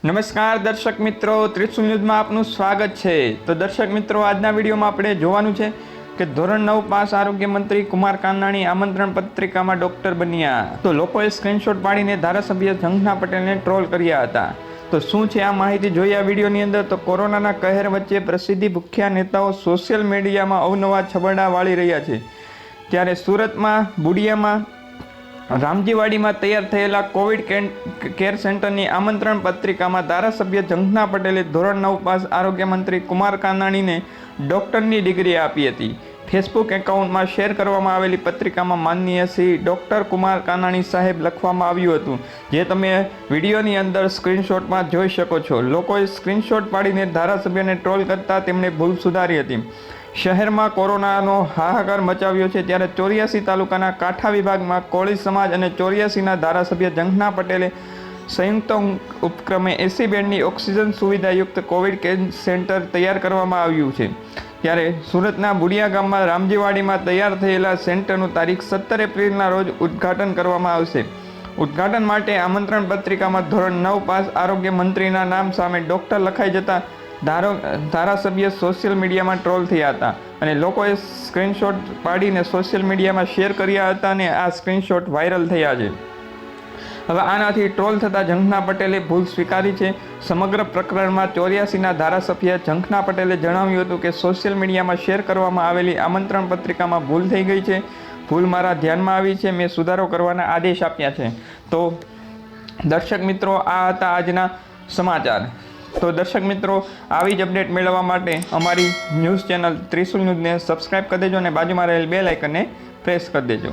નમસ્કાર દર્શક મિત્રો, ત્રિશુલ ન્યૂઝમાં આપનું સ્વાગત છે। તો દર્શક મિત્રો, આજના વિડીયોમાં આપણે જોવાનું છે કે ધોરણ 9 પાસ આરોગ્ય મંત્રી કુમાર કાનાણી આમંત્રણ પત્રિકામાં ડોક્ટર બન્યા। તો લોકોએ સ્ક્રીનશોટ પાડીને ધારાસભ્ય ઝંખના પટેલને ટ્રોલ કર્યા હતા। તો શું છે આ માહિતી જોઈએ આ વિડીયોની અંદર। તો કોરોનાના કહેર વચ્ચે પ્રસિદ્ધિ ભૂખ્યા નેતાઓ સોશિયલ મીડિયામાં અવનવા છબરડા વાળી રહ્યા છે। ત્યારે સુરતમાં બુડિયામાં રામજીવાડીમાં તૈયાર થયેલા કોવિડ કેર સેન્ટરની આમંત્રણ પત્રિકામાં ધારાસભ્ય ઝંખના પટેલે ધોરણ 9 પાસ આરોગ્ય મંત્રી કુમાર કાનાણીને ડૉક્ટરની ડિગ્રી આપી હતી। ફેસબુક એકાઉન્ટમાં શેર કરવામાં આવેલી પત્રિકામાં માનનીય શ્રી ડૉક્ટર કુમાર કાનાણી સાહેબ લખવામાં આવ્યું હતું, જે તમે વિડીયોની અંદર સ્ક્રીનશોટમાં જોઈ શકો છો। લોકોએ સ્ક્રીનશોટ પાડીને ધારાસભ્યને ટ્રોલ કરતા તેમણે ભૂલ સુધારી હતી। શહેરમાં કોરોનાનો હાહાકાર મચાવ્યો છે, ત્યારે 84 તાલુકાના કાંઠા વિભાગમાં કોળી સમાજ અને 84ના ધારાસભ્ય ઝંખના પટેલે સંયુક્ત ઉપક્રમે 80 બેડની ઓક્સિજન સુવિધાયુક્ત કોવિડ કેર સેન્ટર તૈયાર કરવામાં આવ્યું છે। ત્યારે સુરતના બુડિયા ગામમાં રામજીવાડીમાં તૈયાર થયેલા સેન્ટરનું તારીખ 17 એપ્રિલના રોજ ઉદ્ઘાટન કરવામાં આવશે। ઉદ્ઘાટન માટે આમંત્રણ પત્રિકામાં ધોરણ 9 પાસ આરોગ્ય મંત્રીના નામ સામે ડૉક્ટર લખાઈ જતા ધારાસભ્ય સોશિયલ મીડિયામાં ટ્રોલ થયા હતા અને લોકોએ સ્ક્રીનશોટ પાડીને સોશિયલ મીડિયામાં શેર કર્યા હતા અને આ સ્ક્રીનશોટ વાયરલ થયા છે। હવે આનાથી ટ્રોલ થતા ઝંખના પટેલે ભૂલ સ્વીકારી છે। સમગ્ર પ્રકરણમાં 84ના ધારાસભ્ય ઝંખના પટેલે જણાવ્યું હતું કે સોશિયલ મીડિયામાં શેર કરવામાં આવેલી આમંત્રણ પત્રિકામાં ભૂલ થઈ ગઈ છે। ભૂલ મારા ધ્યાનમાં આવી છે, મેં સુધારો કરવાના આદેશ આપ્યા છે। તો દર્શક મિત્રો, આ હતા આજના સમાચાર। તો દર્શક મિત્રો, આવી જ અપડેટ મેળવવા માટે અમારી ન્યૂઝ ચેનલ ત્રિશુલ ન્યૂઝને સબસ્ક્રાઈબ કરી દેજો અને બાજુમાં રહેલ બેલ આઇકનને પ્રેસ કરી દેજો।